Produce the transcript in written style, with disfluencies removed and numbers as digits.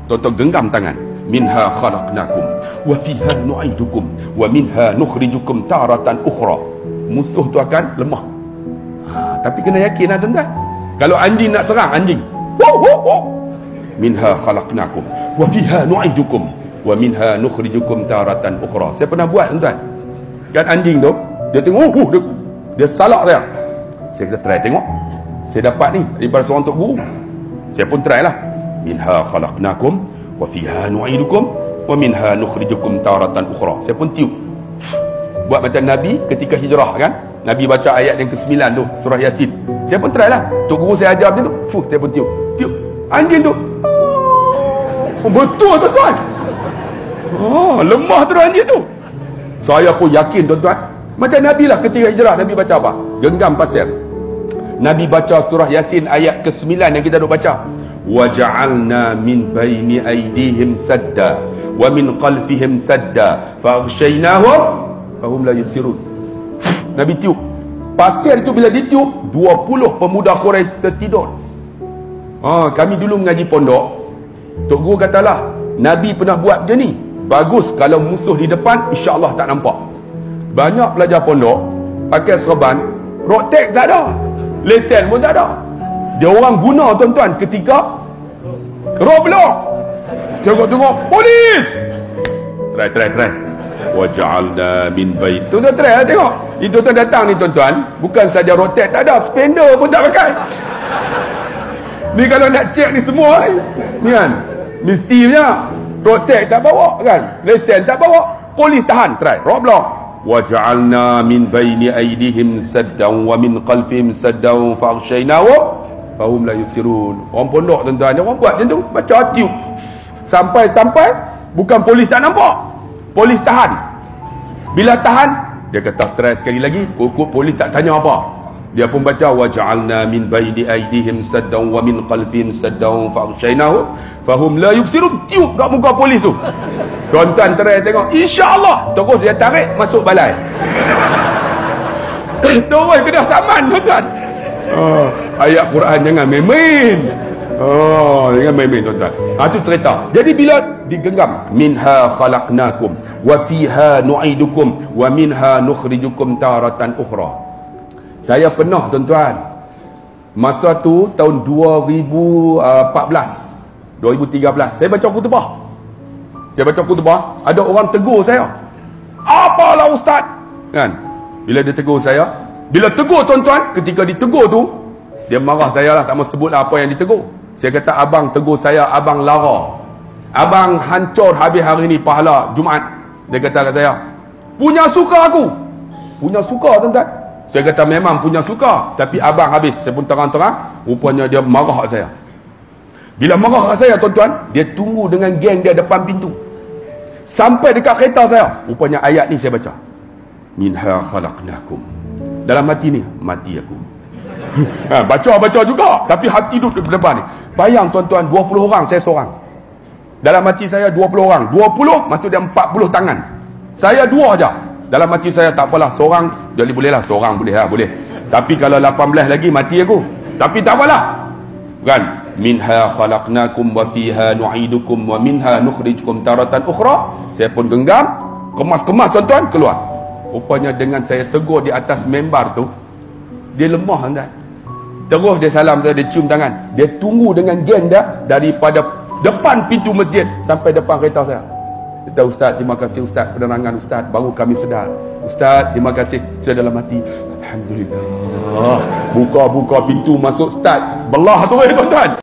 Tuan-tuan genggam tangan. Minha khalaqnakum wa fiha nu'idukum wa minha nukhrijukum taratan ukhra. Musuh tu akan lemah. Tapi kena yakin lah tuan-tuan. Kalau anjing nak serang, anjing, wow, wow, wow. Minha khalaqnakum wa fiha nu'idukum wa minha nukhrijukum taratan ukhra. Saya pernah buat tuan-tuan. Kan anjing tu, dia tengok, dia salak dia. Saya kata try tengok. Saya dapat ni daripada seorang tok guru. Saya pun try lah. Minha khalaqnakum wa fiha nu'idukum wa minha nukhrijukum taratan ukhra. Saya pun tiup. Buat macam Nabi ketika hijrah kan. Nabi baca ayat yang ke-9 tu, surah Yasin. Saya pun try lah. Tok guru saya ajar macam tu. Saya pun tiup. Tiup. Anjing tu. Betul tuan-tuan. Lemah tu anjing tu. Saya pun yakin tuan-tuan. Macam Nabi lah ketika hijrah. Nabi baca apa? Genggam pasir. Nabi baca surah Yasin ayat ke-9 yang kita duk baca. وَجَعَلْنَا مِنْ بَيْنِ أَيْدِيهِمْ سَدًّا وَمِنْ خَلْفِهِمْ سَدًّا فَأَغْشَيْنَاهُمْ فَهُمْ لَا يُبْصِرُونَ. Nabi tiup. Pasir itu bila ditiup, 20 pemuda Quraisy tertidur. Kami dulu mengaji pondok. Tok guru katalah, Nabi pernah buat macam ni. Bagus kalau musuh di depan, insya-Allah tak nampak. Banyak pelajar pondok pakai serban, road tag tak ada. Lesen pun tak ada. Dia orang guna tuan-tuan ketika roadblock. Tengok-tengok, polis. Try. Waja'alna min bait. Tuan-tuan try lah tengok. Itu tuan datang ni tuan-tuan, bukan saja road tag tak ada, spender pun tak pakai. Ni kalau nak cek ni semua ni kan, mestinya road tag tak bawa kan, lesen tak bawa, polis tahan. Try roadblock. Waja'alna min baini aydihim saddan wa min khalfihim saddan fa'aghshaynahum fahum la yubsirun. Orang pondok tuan-tuan, orang buat macam tu, baca tiup. Sampai bukan polis tak nampak, polis tahan. Bila tahan, dia kata try sekali lagi. Polis tak tanya apa, dia pun baca waja'alna min baini aydihim saddan wa min khalfihim saddan fa'aghshaynahum fahum la yubsirun. Tiup kat muka polis tu. Tuan-tuan try tengok, insya-Allah terus dia tarik masuk balai. Terus kena saman tuan-tuan. Ayat Quran jangan main-main. Jangan main-main tuan-tuan. Itu cerita. Jadi bila digenggam, minha khalaqnakum wa fiha nu'idukum wa minha nukhrijukum taratan ukhra. Saya pernah tuan-tuan, masa tu tahun 2014 2013, saya baca khutbah. Ada orang tegur saya, apalah ustaz kan. Bila dia tegur saya, bila tegur tuan-tuan, ketika ditegur tu, dia marah saya lah, tak mau sebut apa yang ditegur. Saya kata, abang tegur saya, abang lara, abang hancur habis hari ni pahala Jumaat. Dia kata kat saya, punya suka aku. Punya suka tuan-tuan. Saya kata memang punya suka, tapi abang habis. Saya pun terang-terang, rupanya dia marah kat saya. Bila marah kat saya tuan-tuan, dia tunggu dengan geng dia depan pintu. Sampai dekat kereta saya, rupanya ayat ni saya baca. Minha khalaqnakum. Dalam hati ni, mati aku. Baca juga, tapi hati duduk di depan ni. Bayang tuan-tuan, 20 orang, saya seorang. Dalam hati saya 20 orang. 20 maksud dia 40 tangan. Saya 2 aja. Dalam hati saya tak apalah, seorang jadi boleh lah, seorang boleh lah, boleh. Tapi kalau 18 lagi mati aku. Tapi tak apalah. Kan? Minha khalaqnakum wa fiha nu'idukum wa minha nukhrijukum taratan ukhra. Saya pun genggam, kemas-kemas tuan-tuan, keluar. Rupanya dengan saya tegur di atas membar tu, dia lemah tuan-tuan. Terus dia salam saya, dia cium tangan. Dia tunggu dengan geng dia daripada depan pintu masjid sampai depan kereta saya. Dia kata, ustaz, terima kasih ustaz, penerangan ustaz, baru kami sedar. Ustaz, terima kasih. Saya dalam hati, alhamdulillah. Buka pintu masuk ustaz, belah tu tuan-tuan.